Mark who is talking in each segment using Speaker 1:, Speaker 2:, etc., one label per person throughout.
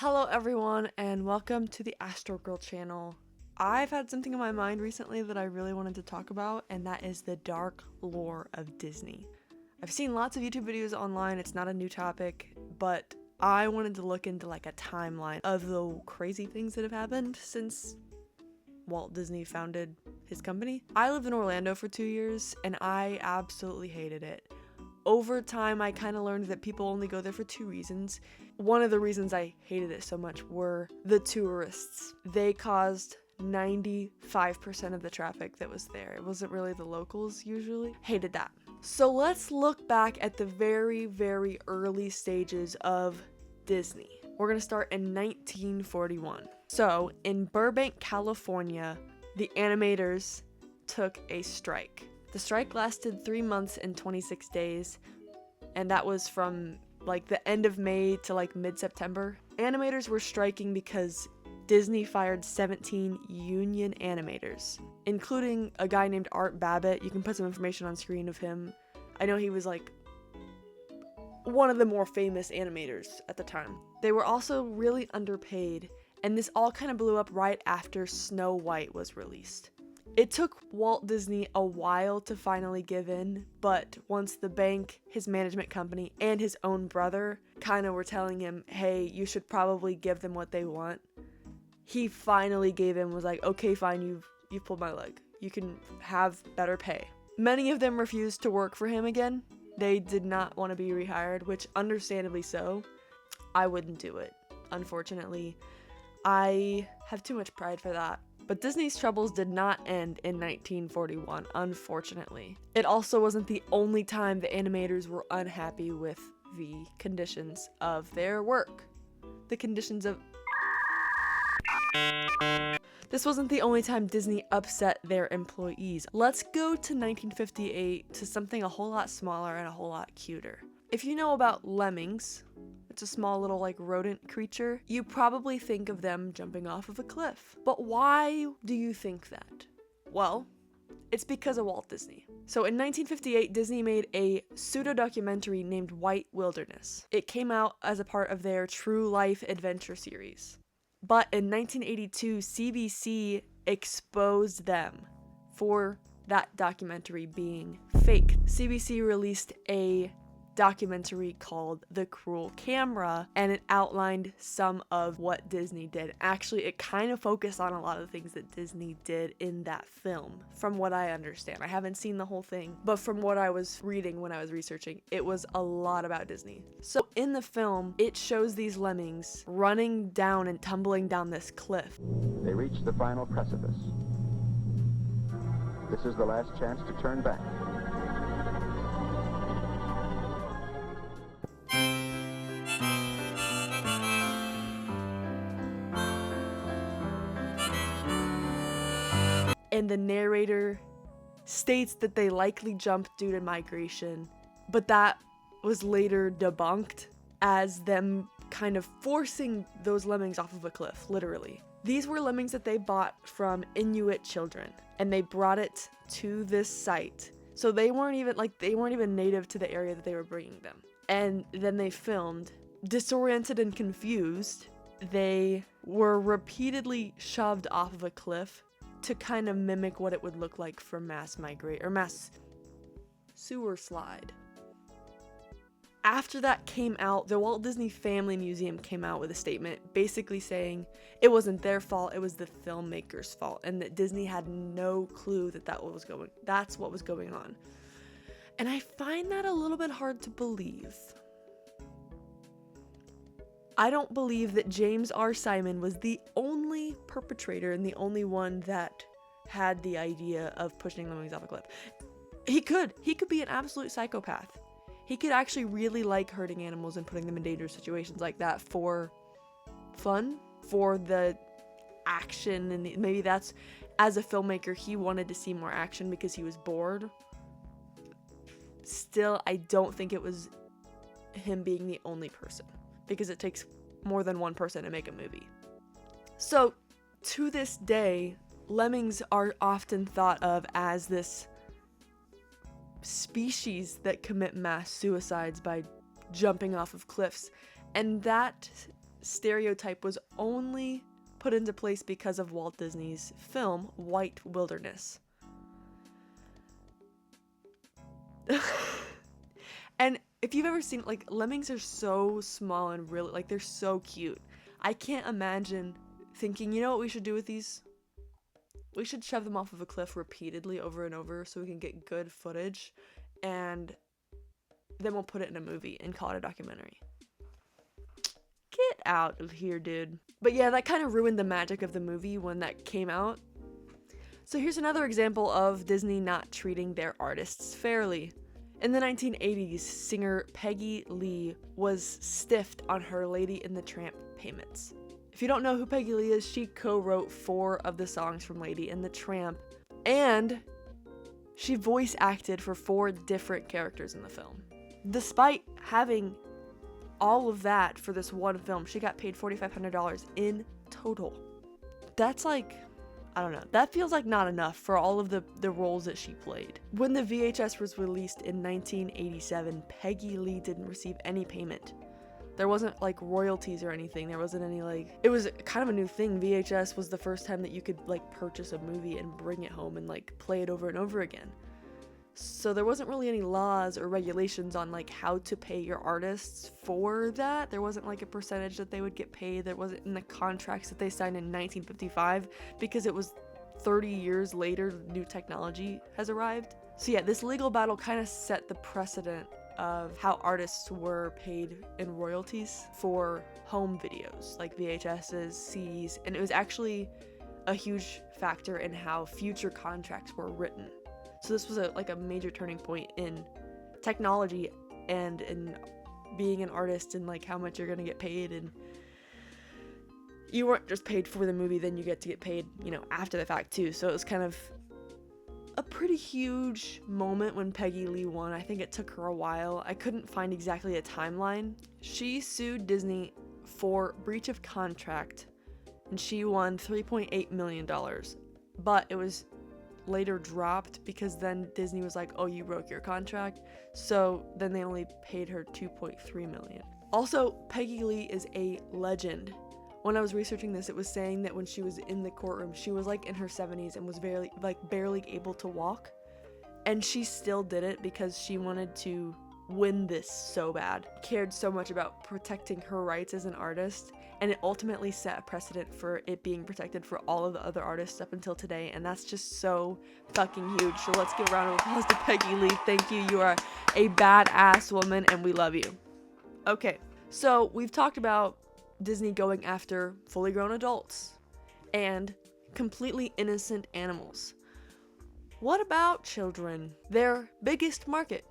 Speaker 1: Hello everyone and welcome to the Astro Girl channel. I've had something in my mind recently that I really wanted to talk about, and that is the dark lore of Disney. I've seen lots of YouTube videos online, it's not a new topic, but I wanted to look into like a timeline of the crazy things that have happened since Walt Disney founded his company. I lived in Orlando for 2 years and I absolutely hated it. Over time, I kind of learned that people only go there for two reasons. One of the reasons I hated it so much were the tourists. They caused 95% of the traffic that was there. It wasn't really the locals usually. Hated that. So let's look back at the very, very early stages of Disney. We're gonna start in 1941. So in Burbank, California, the animators took a strike. The strike lasted 3 months and 26 days, and that was from like the end of May to like mid-September. Animators were striking because Disney fired 17 union animators, including a guy named Art Babbitt. You can put some information on screen of him. I know he was like one of the more famous animators at the time. They were also really underpaid, and this all kind of blew up right after Snow White was released. It took Walt Disney a while to finally give in, but once the bank, his management company, and his own brother kind of were telling him, hey, you should probably give them what they want, he finally gave in, was like, okay, fine, you've pulled my leg. You can have better pay. Many of them refused to work for him again. They did not want to be rehired, which understandably so. I wouldn't do it, unfortunately. I have too much pride for that. But Disney's troubles did not end in 1941, unfortunately. It also wasn't the only time the animators were unhappy with the conditions of their work. This wasn't the only time Disney upset their employees. Let's go to 1958 to something a whole lot smaller and a whole lot cuter. If you know about lemmings, it's a small little like rodent creature, you probably think of them jumping off of a cliff. But why do you think that? Well, it's because of Walt Disney. So in 1958, Disney made a pseudo-documentary named White Wilderness. It came out as a part of their True Life Adventure series. But in 1982, CBC exposed them for that documentary being fake. CBC released a documentary called The Cruel Camera, and it outlined some of what Disney did. Actually, it kind of focused on a lot of the things that Disney did in that film, from what I understand. I haven't seen the whole thing, but from what I was reading when I was researching, it was a lot about Disney. So in the film, it shows these lemmings running down and tumbling down this cliff.
Speaker 2: They reach the final precipice. This is the last chance to turn back.
Speaker 1: And the narrator states that they likely jumped due to migration, but that was later debunked as them kind of forcing those lemmings off of a cliff, literally. These were lemmings that they bought from Inuit children, and they brought it to this site. So they weren't even native to the area that they were bringing them. And then they filmed, disoriented and confused. They were repeatedly shoved off of a cliff to kind of mimic what it would look like for mass sewer slide. After that came out, the Walt Disney Family Museum came out with a statement basically saying it wasn't their fault, it was the filmmakers' fault, and that Disney had no clue that that's what was going on. And I find that a little bit hard to believe. I don't believe that James R. Simon was the only perpetrator and the only one that had the idea of pushing lemmings off a cliff. He could be an absolute psychopath. He could actually really like hurting animals and putting them in dangerous situations like that for fun, for the action, and maybe that's, as a filmmaker, he wanted to see more action because he was bored. Still, I don't think it was him being the only person, because it takes more than one person to make a movie. So, to this day, lemmings are often thought of as this species that commit mass suicides by jumping off of cliffs, and that stereotype was only put into place because of Walt Disney's film White Wilderness. And if you've ever seen, like, lemmings are so small and really, like, they're so cute. I can't imagine thinking, you know what we should do with these? We should shove them off of a cliff repeatedly over and over so we can get good footage, and then we'll put it in a movie and call it a documentary. Get out of here, dude. But yeah, that kind of ruined the magic of the movie when that came out. So here's another example of Disney not treating their artists fairly. In the 1980s, singer Peggy Lee was stiffed on her Lady and the Tramp payments. If you don't know who Peggy Lee is, she co-wrote 4 of the songs from Lady and the Tramp, and she voice acted for 4 different characters in the film. Despite having all of that for this one film, she got paid $4,500 in total. That's like, I don't know, that feels like not enough for all of the roles that she played. When the VHS was released in 1987, Peggy Lee didn't receive any payment. There wasn't like royalties or anything. There wasn't any like, it was kind of a new thing. VHS was the first time that you could like purchase a movie and bring it home and like play it over and over again. So there wasn't really any laws or regulations on like how to pay your artists for that. There wasn't like a percentage that they would get paid. There wasn't in the contracts that they signed in 1955 because it was 30 years later new technology has arrived. So yeah, this legal battle kind of set the precedent of how artists were paid in royalties for home videos like VHSs, CDs, and it was actually a huge factor in how future contracts were written. So this was a major turning point in technology and in being an artist and like how much you're gonna get paid, and you weren't just paid for the movie, then you get to get paid, you know, after the fact too. So it was kind of a pretty huge moment when Peggy Lee won. I think it took her a while. I couldn't find exactly a timeline. She sued Disney for breach of contract and she won $3.8 million. But it was later dropped because then Disney was like, oh, you broke your contract. So then they only paid her $2.3 million. Also, Peggy Lee is a legend. When I was researching this, it was saying that when she was in the courtroom, she was like in her 70s and was barely able to walk. And she still did it because she wanted to win this so bad. Cared so much about protecting her rights as an artist, and it ultimately set a precedent for it being protected for all of the other artists up until today, and that's just so fucking huge. So let's give a round of applause to Peggy Lee. Thank you. You are a badass woman and we love you. Okay, so we've talked about Disney going after fully grown adults and completely innocent animals. What about children? Their biggest market.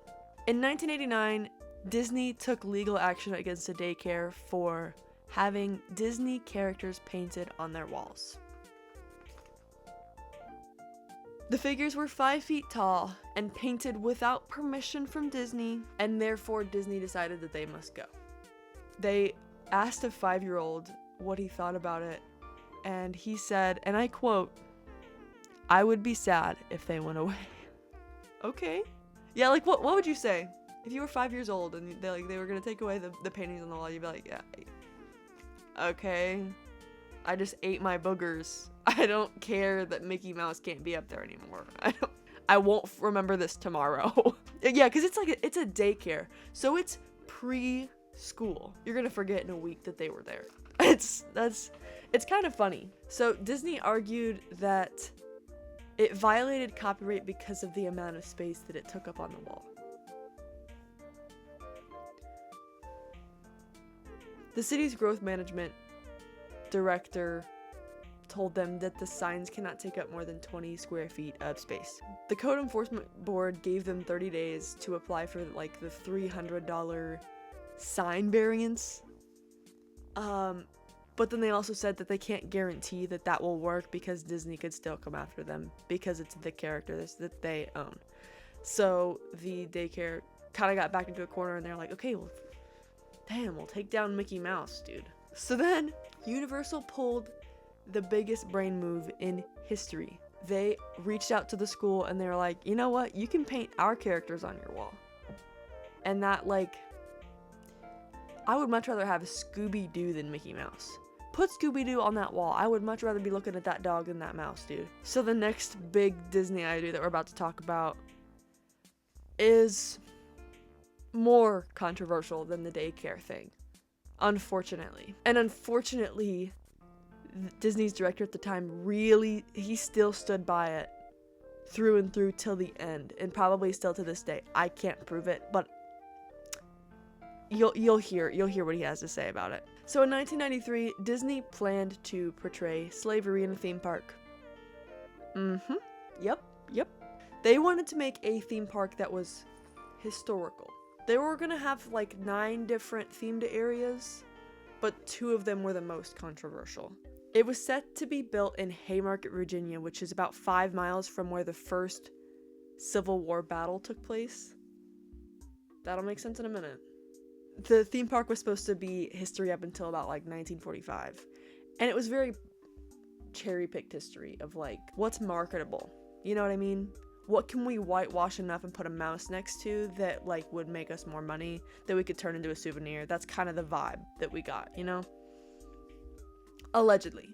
Speaker 1: In 1989, Disney took legal action against a daycare for having Disney characters painted on their walls. The figures were 5 feet tall and painted without permission from Disney, and therefore Disney decided that they must go. They asked a 5-year-old what he thought about it, and he said, and I quote, "I would be sad if they went away." Okay. Yeah, like what would you say? If you were 5 years old and they were gonna take away the paintings on the wall, you'd be like, yeah, okay, I just ate my boogers. I don't care that Mickey Mouse can't be up there anymore. I won't remember this tomorrow. Yeah, because it's a daycare, so it's preschool. You're gonna forget in a week that they were there. It's kind of funny. So Disney argued that it violated copyright because of the amount of space that it took up on the wall. The city's growth management director told them that the signs cannot take up more than 20 square feet of space. The code enforcement board gave them 30 days to apply for like the $300 sign variance. But then they also said that they can't guarantee that that will work because Disney could still come after them because it's the characters that they own. So the daycare kind of got back into a corner and they're like, okay, well, damn, we'll take down Mickey Mouse, dude. So then Universal pulled the biggest brain move in history. They reached out to the school and they were like, you know what? You can paint our characters on your wall. And that, like, I would much rather have Scooby-Doo than Mickey Mouse. Put Scooby-Doo on that wall. I would much rather be looking at that dog than that mouse, dude. So the next big Disney idea that we're about to talk about is more controversial than the daycare thing, unfortunately. And unfortunately, Disney's director at the time he still stood by it through and through till the end, and probably still to this day. I can't prove it, but you'll hear what he has to say about it. So in 1993, Disney planned to portray slavery in a theme park. Yep. They wanted to make a theme park that was historical. They were gonna have like 9 different themed areas, but 2 of them were the most controversial. It was set to be built in Haymarket, Virginia, which is about 5 miles from where the first Civil War battle took place. That'll make sense in a minute. The theme park was supposed to be history up until about like 1945. And it was very cherry-picked history of like, what's marketable? You know what I mean? What can we whitewash enough and put a mouse next to that like would make us more money that we could turn into a souvenir? That's kind of the vibe that we got, you know? Allegedly.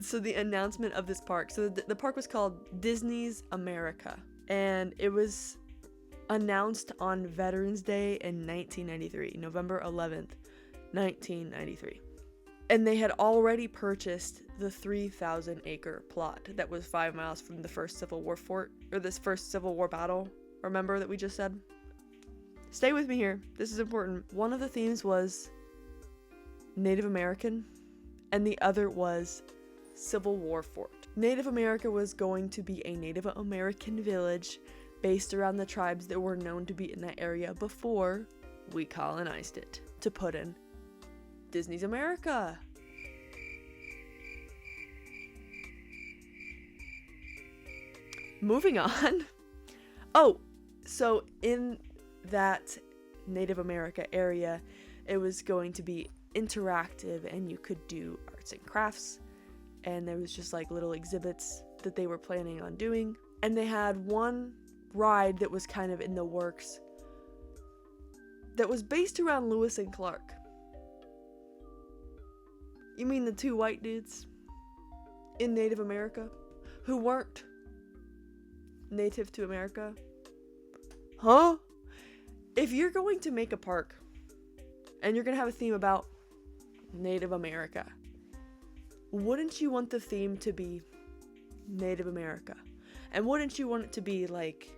Speaker 1: So the announcement of this park, so the park was called Disney's America, and it was announced on Veterans Day in 1993, November 11th, 1993. And they had already purchased the 3,000 acre plot that was 5 miles from the first Civil War fort, or this first Civil War battle, remember that we just said? Stay with me here, this is important. One of the themes was Native American, and the other was Civil War fort. Native America was going to be a Native American village based around the tribes that were known to be in that area before we colonized it, to put in Disney's America. Moving on. Oh, so in that Native America area, it was going to be interactive and you could do arts and crafts, and there was just like little exhibits that they were planning on doing, and they had one ride that was kind of in the works that was based around Lewis and Clark. You mean the 2 white dudes in Native America who weren't native to America? Huh? If you're going to make a park and you're gonna have a theme about Native America, wouldn't you want the theme to be Native America? And wouldn't you want it to be like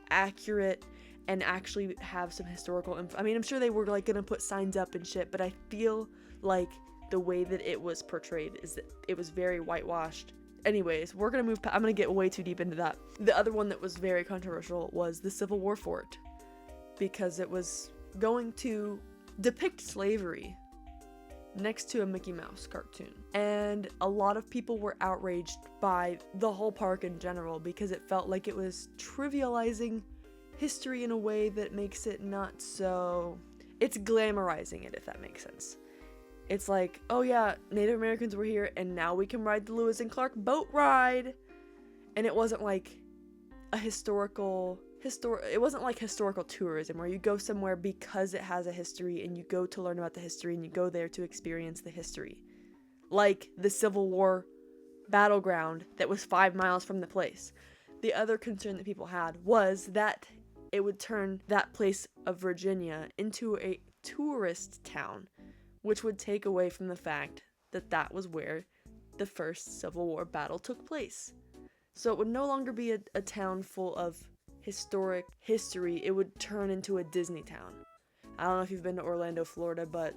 Speaker 1: accurate and actually have some historical I mean, I'm sure they were like gonna put signs up and shit, but I feel like the way that it was portrayed is that it was very whitewashed. Anyways, we're gonna move I'm gonna get way too deep into that. The other one that was very controversial was the Civil War fort, because it was going to depict slavery next to a Mickey Mouse cartoon. And a lot of people were outraged by the whole park in general because it felt like it was trivializing history in a way that makes it not so... It's glamorizing it, if that makes sense. It's like, oh yeah, Native Americans were here and now we can ride the Lewis and Clark boat ride. And it wasn't like a it wasn't like historical tourism where you go somewhere because it has a history and you go to learn about the history and you go there to experience the history. Like the Civil War battleground that was 5 miles from the place. The other concern that people had was that it would turn that place of Virginia into a tourist town, which would take away from the fact that that was where the first Civil War battle took place. So it would no longer be a town full of historic history. It would turn into a Disney town. I don't know if you've been to Orlando, Florida, but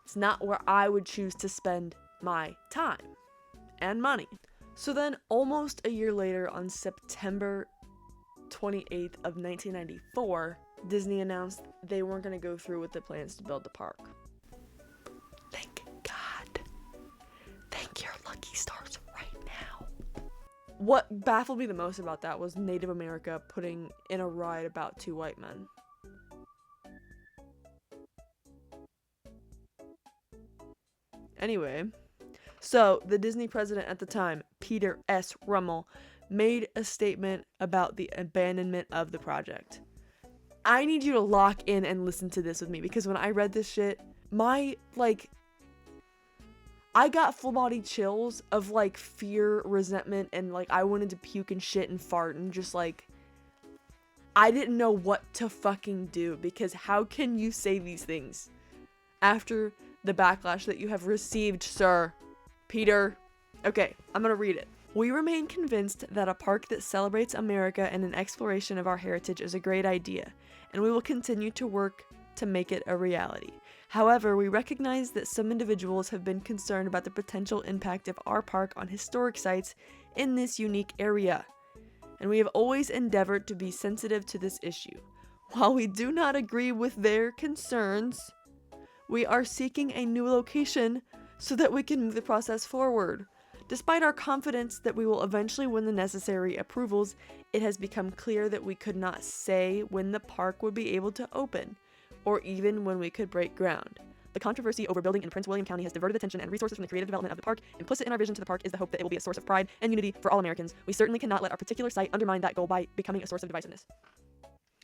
Speaker 1: it's not where I would choose to spend my time and money. So then almost a year later, on September 28th of 1994, Disney announced they weren't going to go through with the plans to build the park. Thank God. Thank your lucky stars right now. What baffled me the most about that was Native America putting in a ride about 2 white men. Anyway, so the Disney president at the time, Peter S. Rummel, made a statement about the abandonment of the project. I need you to lock in and listen to this with me, because when I read this shit, I got full body chills of fear, resentment, and I wanted to puke and shit and fart and just I didn't know what to fucking do, because how can you say these things after the backlash that you have received, sir? Peter. Okay, I'm gonna read it. We remain convinced that a park that celebrates America and an exploration of our heritage is a great idea, and we will continue to work to make it a reality. However, we recognize that some individuals have been concerned about the potential impact of our park on historic sites in this unique area, and we have always endeavored to be sensitive to this issue. While we do not agree with their concerns, we are seeking a new location so that we can move the process forward. Despite our confidence that we will eventually win the necessary approvals, it has become clear that we could not say when the park would be able to open, or even when we could break ground. The controversy over building in Prince William County has diverted attention and resources from the creative development of the park. Implicit in our vision to the park is the hope that it will be a source of pride and unity for all Americans. We certainly cannot let our particular site undermine that goal by becoming a source of divisiveness.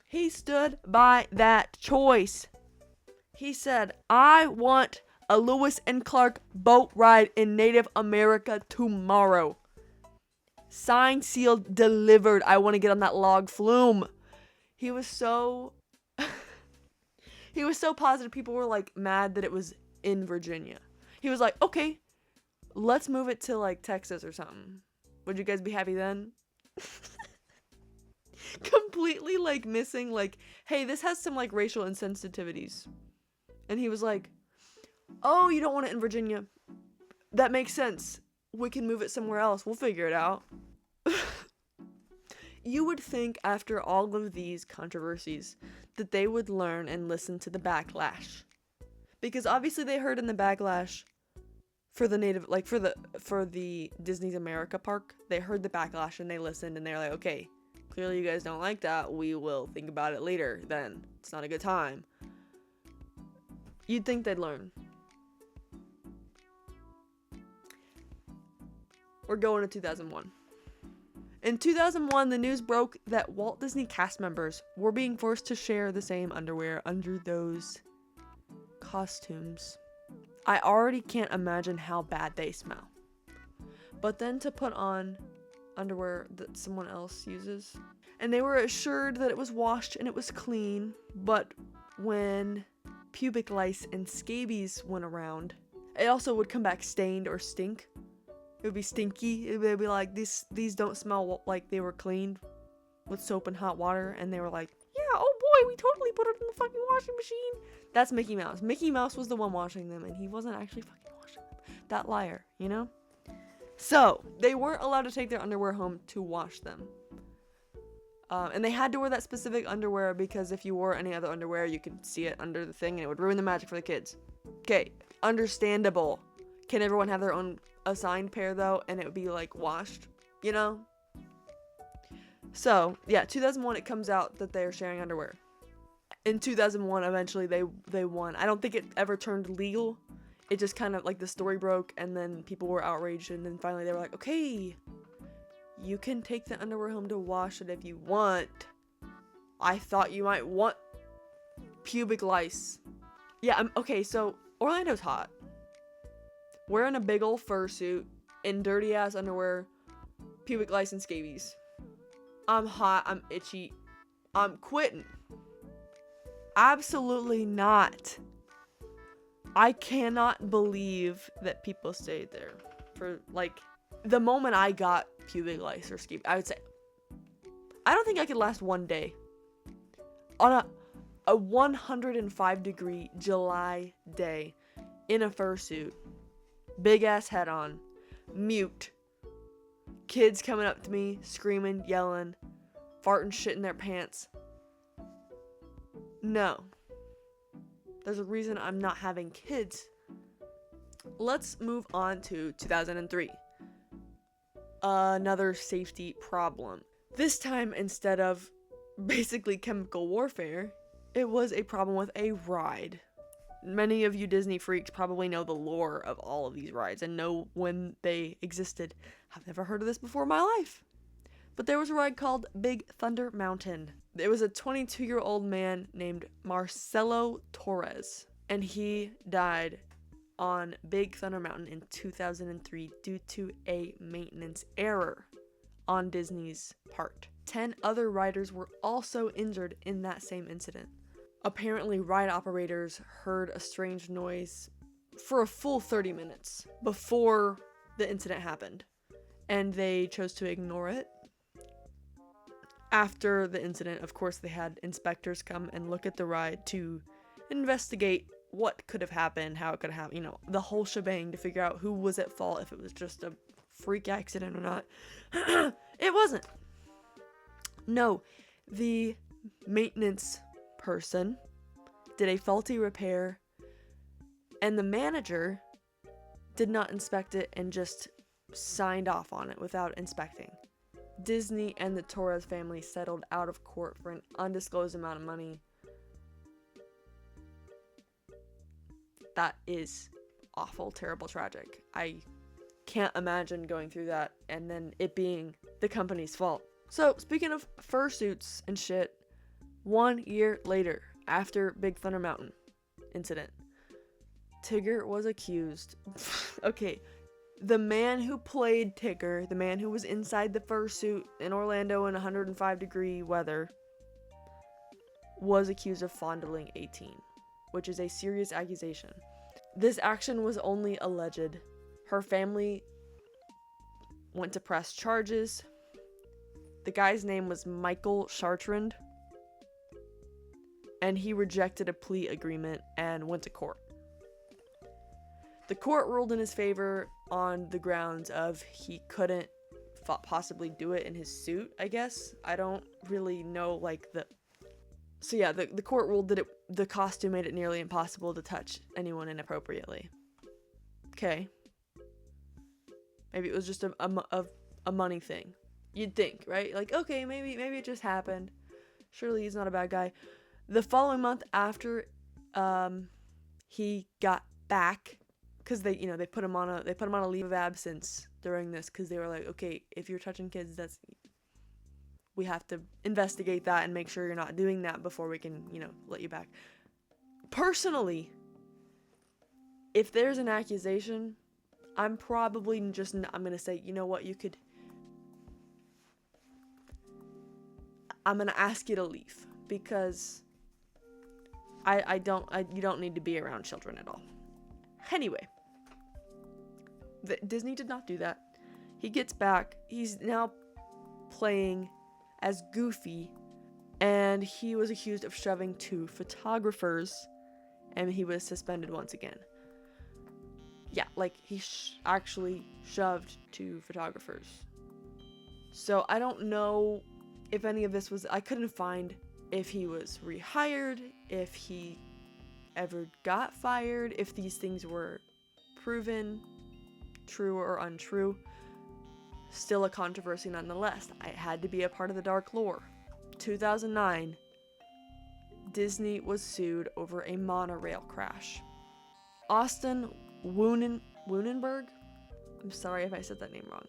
Speaker 1: He stood by that choice. He said, I want a Lewis and Clark boat ride in Native America tomorrow. Signed, sealed, delivered. I want to get on that log flume. He was so positive. People were mad that it was in Virginia. He was like, okay, let's move it to Texas or something. Would you guys be happy then? Completely missing hey, this has some racial insensitivities. And he was like, oh, you don't want it in Virginia. That makes sense. We can move it somewhere else. We'll figure it out. You would think after all of these controversies that they would learn and listen to the backlash. Because obviously they heard in the backlash for the native, for the Disney's America park, they heard the backlash and they listened and they're like, okay, clearly you guys don't like that. We will think about it later then. It's not a good time. You'd think they'd learn. We're going to 2001. In 2001, the news broke that Walt Disney cast members were being forced to share the same underwear under those costumes. I already can't imagine how bad they smell. But then to put on underwear that someone else uses. And they were assured that it was washed and it was clean, but when pubic lice and scabies went around, it also would come back stained or stink. It would be stinky. It would be like, these don't smell like they were cleaned with soap and hot water. And they were like, yeah, oh boy, we totally put it in the fucking washing machine. That's Mickey Mouse. Mickey Mouse was the one washing them, and he wasn't actually fucking washing them. That liar, you know? So, they weren't allowed to take their underwear home to wash them. And they had to wear that specific underwear because if you wore any other underwear, you could see it under the thing, and it would ruin the magic for the kids. Okay, understandable. Can everyone have their own assigned pair though, and it would be washed, you know? So yeah, 2001 it comes out that they're sharing underwear. In 2001 eventually they won. I don't think it ever turned legal. It just kind of the story broke, and then people were outraged, and then finally they were like, okay, you can take the underwear home to wash it if you want. I thought you might want pubic lice. Yeah, okay, so Orlando's hot. Wearing a big ol' fursuit in dirty ass underwear, pubic lice and scabies. I'm hot, I'm itchy, I'm quitting. Absolutely not. I cannot believe that people stayed there for the moment I got pubic lice or scabies. I would say, I don't think I could last one day on a 105 degree July day in a fursuit. Big ass head on, mute, kids coming up to me, screaming, yelling, farting shit in their pants. No. There's a reason I'm not having kids. Let's move on to 2003. Another safety problem. This time, instead of basically chemical warfare, it was a problem with a ride. Many of you Disney freaks probably know the lore of all of these rides and know when they existed. I've never heard of this before in my life. But there was a ride called Big Thunder Mountain. It was a 22-year-old man named Marcelo Torres, and he died on Big Thunder Mountain in 2003 due to a maintenance error on Disney's part. 10 other riders were also injured in that same incident. Apparently, ride operators heard a strange noise for a full 30 minutes before the incident happened, and they chose to ignore it. After the incident, of course, they had inspectors come and look at the ride to investigate what could have happened, how it could have happened, the whole shebang, to figure out who was at fault, if it was just a freak accident or not. It wasn't. No, the maintenance person did a faulty repair, and the manager did not inspect it and just signed off on it without inspecting. Disney and the Torres family settled out of court for an undisclosed amount of money. That is awful, terrible, tragic. I can't imagine going through that and then it being the company's fault. So, speaking of fursuits and shit, 1 year later, after Big Thunder Mountain incident, Tigger was accused. Okay, the man who played Tigger, the man who was inside the fursuit in Orlando in 105-degree weather, was accused of fondling a teen, which is a serious accusation. This action was only alleged. Her family went to press charges. The guy's name was Michael Chartrand, and he rejected a plea agreement and went to court. The court ruled in his favor on the grounds of he couldn't possibly do it in his suit, I guess. I don't really know, So yeah, the court ruled that the costume made it nearly impossible to touch anyone inappropriately. Okay. Maybe it was just a money thing. You'd think, right? Like, okay, maybe it just happened. Surely he's not a bad guy. The following month after he got back, because they put him on a leave of absence during this, because they were like, okay, if you're touching kids, we have to investigate that and make sure you're not doing that before we can, let you back. Personally, if there's an accusation, I'm probably I'm going to say, you know what, I'm going to ask you to leave, because you don't need to be around children at all. Anyway, Disney did not do that. He gets back. He's now playing as Goofy, and he was accused of shoving 2 photographers, and he was suspended once again. Yeah, he actually shoved 2 photographers. So I don't know if any of this was, I couldn't find if he was rehired, if he ever got fired, if these things were proven true or untrue. Still a controversy nonetheless. It had to be a part of the dark lore. 2009, Disney was sued over a monorail crash. Austin Woonenberg, I'm sorry if I said that name wrong,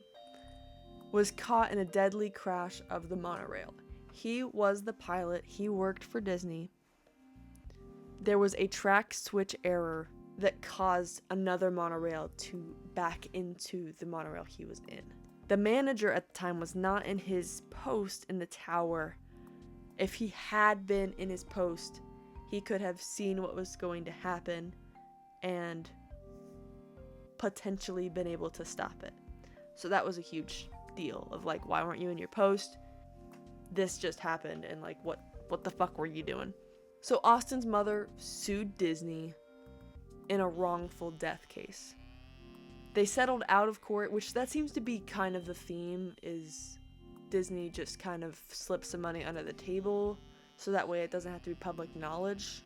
Speaker 1: was caught in a deadly crash of the monorail. He was the pilot. He worked for Disney. There was a track switch error that caused another monorail to back into the monorail he was in. The manager at the time was not in his post in the tower. If he had been in his post, he could have seen what was going to happen and potentially been able to stop it. So that was a huge deal of why weren't you in your post? This just happened, and what the fuck were you doing? So Austin's mother sued Disney in a wrongful death case. They settled out of court, which that seems to be kind of the theme, is Disney just kind of slips some money under the table so that way it doesn't have to be public knowledge.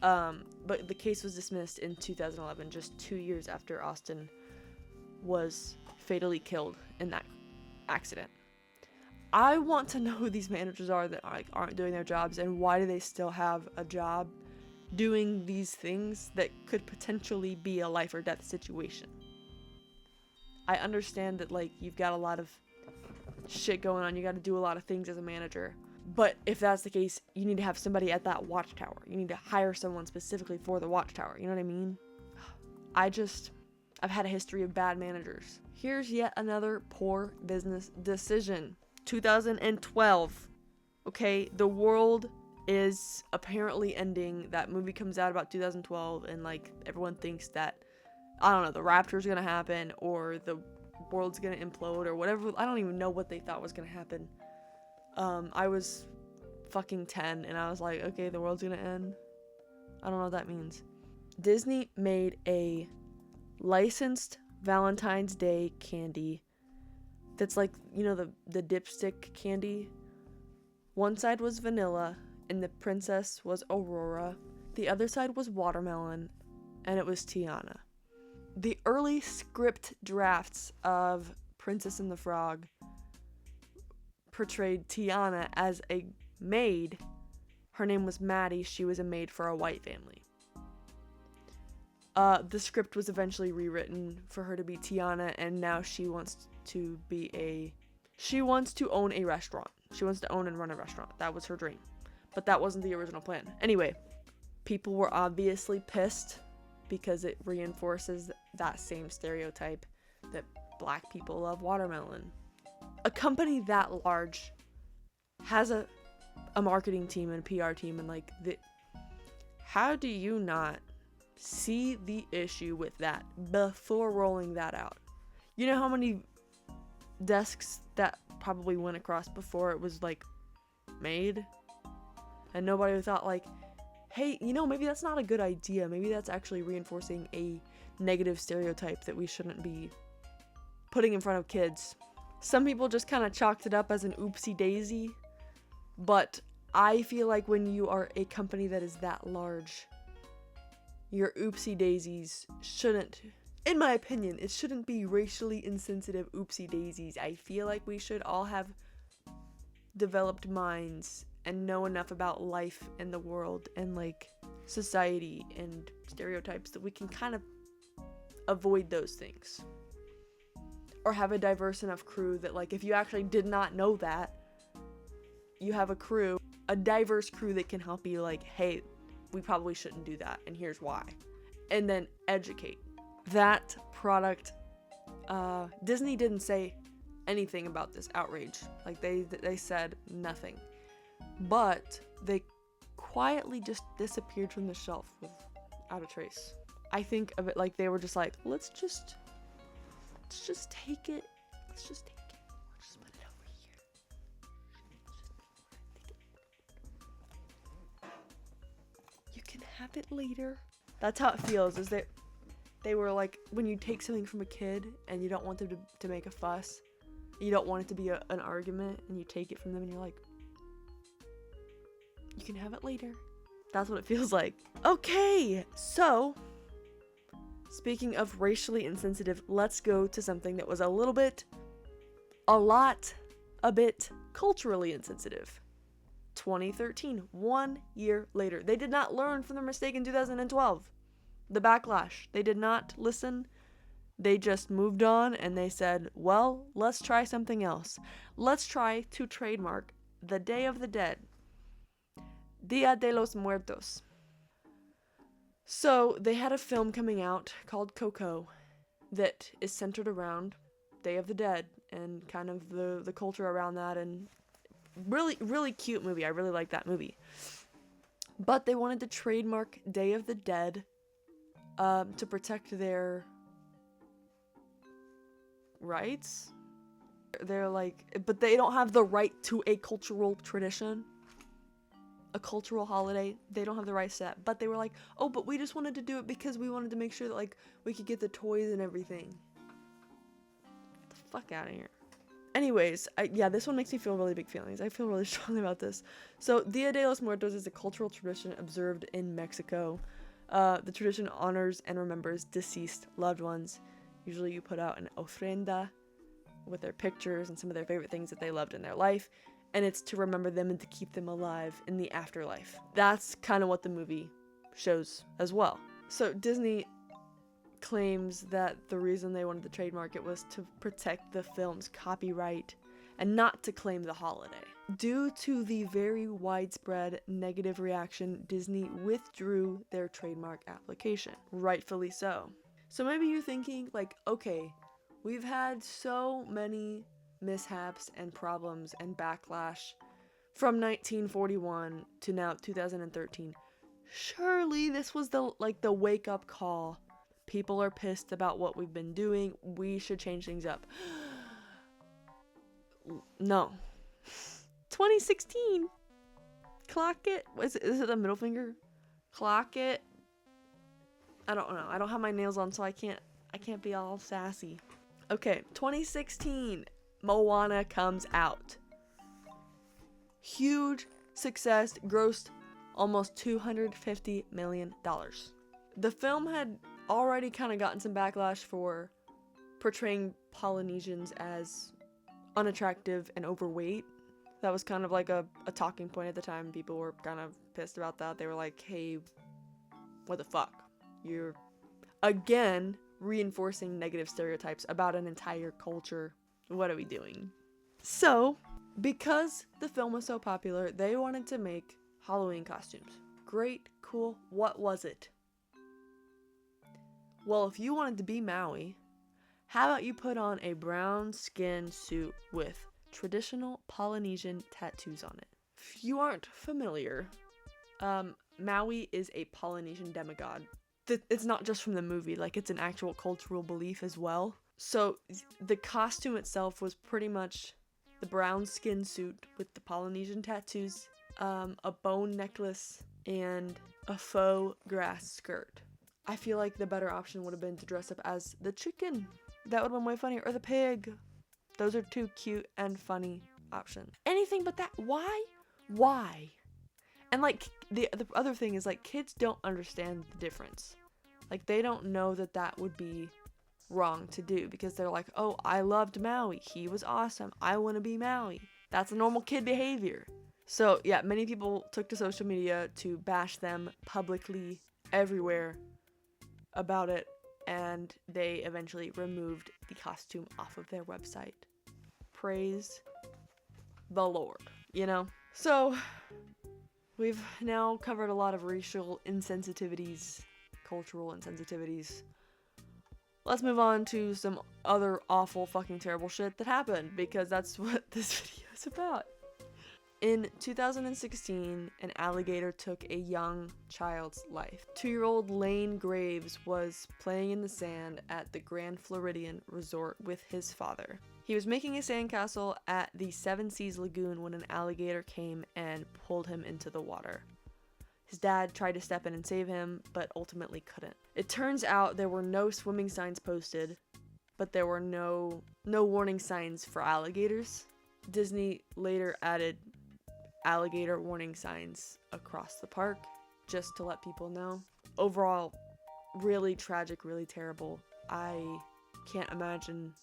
Speaker 1: But the case was dismissed in 2011, just 2 years after Austin was fatally killed in that accident. I want to know who these managers are that aren't doing their jobs, and why do they still have a job doing these things that could potentially be a life or death situation. I understand that you've got a lot of shit going on, you got to do a lot of things as a manager, But if that's the case, you need to have somebody at that watchtower. You need to hire someone specifically for the watchtower. You know what I mean? I've had a history of bad managers. Here's yet another poor business decision. 2012. Okay, the world is apparently ending. That movie comes out about 2012, and like everyone thinks that, I don't know, the rapture's gonna happen or the world's gonna implode or whatever. I don't even know what they thought was gonna happen. I was fucking 10 and I was like, okay, the world's gonna end. I don't know what that means. Disney made a licensed Valentine's Day candy that's like, you know, the dipstick candy. One side was vanilla and the princess was Aurora. The other side was watermelon and it was Tiana. The early script drafts of Princess and the Frog portrayed Tiana as a maid. Her name was Maddie. She was a maid for a white family. The script was eventually rewritten for her to be Tiana, and now she wants to own a restaurant. She wants to own and run a restaurant. That was her dream. But that wasn't the original plan. Anyway, people were obviously pissed because it reinforces that same stereotype that black people love watermelon. A company that large has a marketing team and a PR team, and like, how do you not see the issue with that before rolling that out? You know how many desks that probably went across before it was like made, and nobody thought like, hey, you know, maybe that's not a good idea. Maybe that's actually reinforcing a negative stereotype that we shouldn't be putting in front of kids. Some people just kind of chalked it up as an oopsie daisy, but I feel like when you are a company that is that large, your oopsie daisies shouldn't, in my opinion, it shouldn't be racially insensitive oopsie daisies. I feel like we should all have developed minds and know enough about life and the world and like society and stereotypes that we can kind of avoid those things. Or have a diverse enough crew that like, if you actually did not know that, you have a diverse crew that can help you like, hey, we probably shouldn't do that and here's why. And then educate. That product, Disney didn't say anything about this outrage. Like they said nothing. But they quietly just disappeared from the shelf without a trace. I think of it like they were just like, let's just take it. Let's just take it. We'll just put it over here. You can have it later. That's how it feels, is that they were like, when you take something from a kid and you don't want them to make a fuss, you don't want it to be an argument, and you take it from them and you're like, you can have it later. That's what it feels like. Okay, so speaking of racially insensitive, let's go to something that was a bit culturally insensitive. 2013, 1 year later. They did not learn from their mistake in 2012. The backlash. They did not listen. They just moved on and they said, well, let's try something else. Let's try to trademark the Day of the Dead. Dia de los Muertos. So they had a film coming out called Coco that is centered around Day of the Dead and kind of the culture around that, and really, really cute movie. I really like that movie. But they wanted to trademark Day of the Dead to protect their rights. They're like, but they don't have the right to a cultural tradition. A cultural holiday. They don't have the rights to that. But they were like, oh, but we just wanted to do it because we wanted to make sure that like we could get the toys and everything. Get the fuck out of here. Anyways, this one makes me feel really big feelings. I feel really strongly about this. So, Dia de los Muertos is a cultural tradition observed in Mexico. The tradition honors and remembers deceased loved ones. Usually you put out an ofrenda with their pictures and some of their favorite things that they loved in their life. And it's to remember them and to keep them alive in the afterlife. That's kind of what the movie shows as well. So Disney claims that the reason they wanted to trademark it was to protect the film's copyright and not to claim the holiday. Due to the very widespread negative reaction, Disney withdrew their trademark application, rightfully so. So maybe you're thinking, like, okay, we've had so many mishaps and problems and backlash from 1941 to now 2013. Surely this was the wake up call. People are pissed about what we've been doing. We should change things up. No. 2016. Clock it. Is it the middle finger? Clock it. I don't know. I don't have my nails on, so I can't be all sassy. Okay, 2016. Moana comes out. Huge success, grossed almost $250 million. The film had already kind of gotten some backlash for portraying Polynesians as unattractive and overweight. That was kind of like a talking point at the time. People were kind of pissed about that. They were like, hey, what the fuck? You're, again, reinforcing negative stereotypes about an entire culture. What are we doing? So, because the film was so popular, they wanted to make Halloween costumes. Great, cool. What was it? Well, if you wanted to be Maui, how about you put on a brown skin suit with traditional Polynesian tattoos on it? If you aren't familiar, Maui is a Polynesian demigod. It's not just from the movie, like it's an actual cultural belief as well. So the costume itself was pretty much the brown skin suit with the Polynesian tattoos, a bone necklace, and a faux grass skirt. I feel like the better option would have been to dress up as the chicken. That would have been way funnier. Or the pig. Those are two cute and funny options. Anything but that. Why? Why? And like the other thing is like kids don't understand the difference. Like they don't know that would be wrong to do because they're like, oh, I loved Maui. He was awesome. I want to be Maui. That's a normal kid behavior. So yeah, many people took to social media to bash them publicly everywhere about it, and they eventually removed the costume off of their website. Praise the Lord, you know? So, we've now covered a lot of racial insensitivities, cultural insensitivities. Let's move on to some other awful fucking terrible shit that happened, because that's what this video is about. In 2016, an alligator took a young child's life. 2-year-old Lane Graves was playing in the sand at the Grand Floridian Resort with his father. He was making a sandcastle at the Seven Seas Lagoon when an alligator came and pulled him into the water. His dad tried to step in and save him, but ultimately couldn't. It turns out there were no swimming signs posted, but there were no warning signs for alligators. Disney later added alligator warning signs across the park just to let people know. Overall, really tragic, really terrible. I can't imagine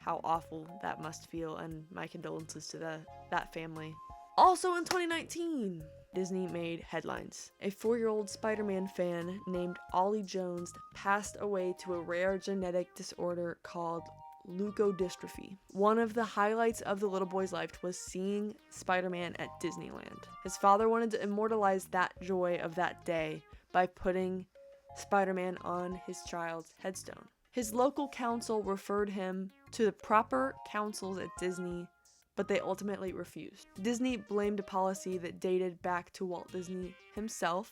Speaker 1: how awful that must feel, and my condolences to that family. Also in 2019, Disney made headlines. A 4-year-old Spider-Man fan named Ollie Jones passed away to a rare genetic disorder called leukodystrophy. One of the highlights of the little boy's life was seeing Spider-Man at Disneyland. His father wanted to immortalize that joy of that day by putting Spider-Man on his child's headstone. His local council referred him to the proper councils at Disney, but they ultimately refused. Disney blamed a policy that dated back to Walt Disney himself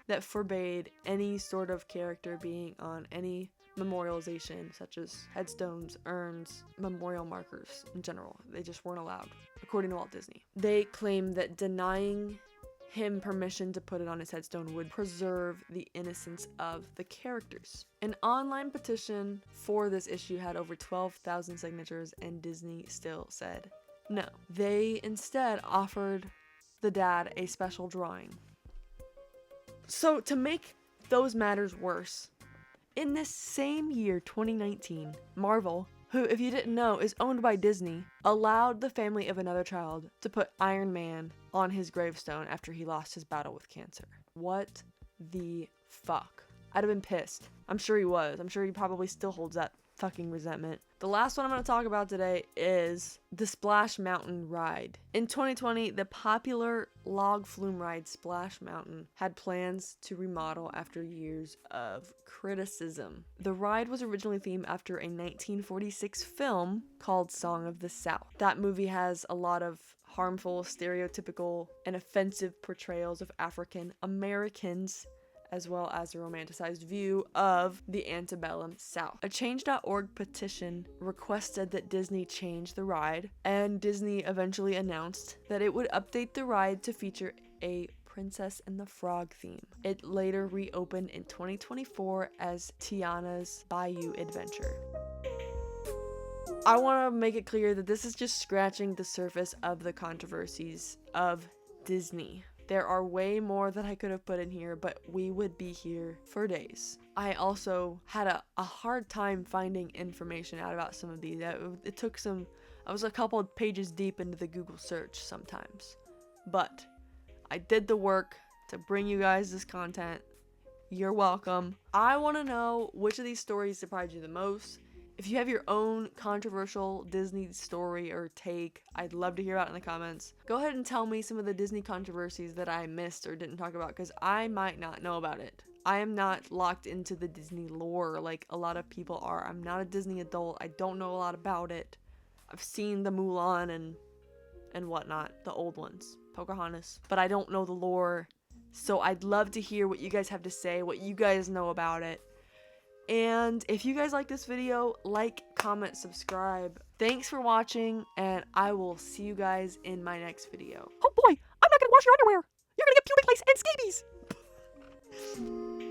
Speaker 1: that forbade any sort of character being on any memorialization, such as headstones, urns, memorial markers in general. They just weren't allowed, according to Walt Disney. They claim that denying him permission to put it on his headstone would preserve the innocence of the characters. An online petition for this issue had over 12,000 signatures, and Disney still said no. They instead offered the dad a special drawing. So to make those matters worse, in this same year, 2019, Marvel, who, if you didn't know, is owned by Disney, allowed the family of another child to put Iron Man on his gravestone after he lost his battle with cancer. What the fuck? I'd have been pissed. I'm sure he was. I'm sure he probably still holds that fucking resentment. The last one I'm going to talk about today is the Splash Mountain ride. In 2020, the popular log flume ride Splash Mountain had plans to remodel after years of criticism. The ride was originally themed after a 1946 film called Song of the South. That movie has a lot of harmful, stereotypical, and offensive portrayals of African Americans, as well as a romanticized view of the antebellum South. A Change.org petition requested that Disney change the ride, and Disney eventually announced that it would update the ride to feature a Princess and the Frog theme. It later reopened in 2024 as Tiana's Bayou Adventure. I want to make it clear that this is just scratching the surface of the controversies of Disney. There are way more that I could have put in here, but we would be here for days. I also had a hard time finding information out about some of these. It took some, I was a couple of pages deep into the Google search sometimes. But I did the work to bring you guys this content. You're welcome. I want to know which of these stories surprised you the most. If you have your own controversial Disney story or take, I'd love to hear about it in the comments. Go ahead and tell me some of the Disney controversies that I missed or didn't talk about, because I might not know about it. I am not locked into the Disney lore like a lot of people are. I'm not a Disney adult. I don't know a lot about it. I've seen the Mulan and whatnot, the old ones, Pocahontas, but I don't know the lore. So I'd love to hear what you guys have to say, what you guys know about it. And if you guys like this video, like, comment, subscribe. Thanks for watching, and I will see you guys in my next video. Oh boy, I'm not gonna wash your underwear. You're gonna get pubic lice and scabies.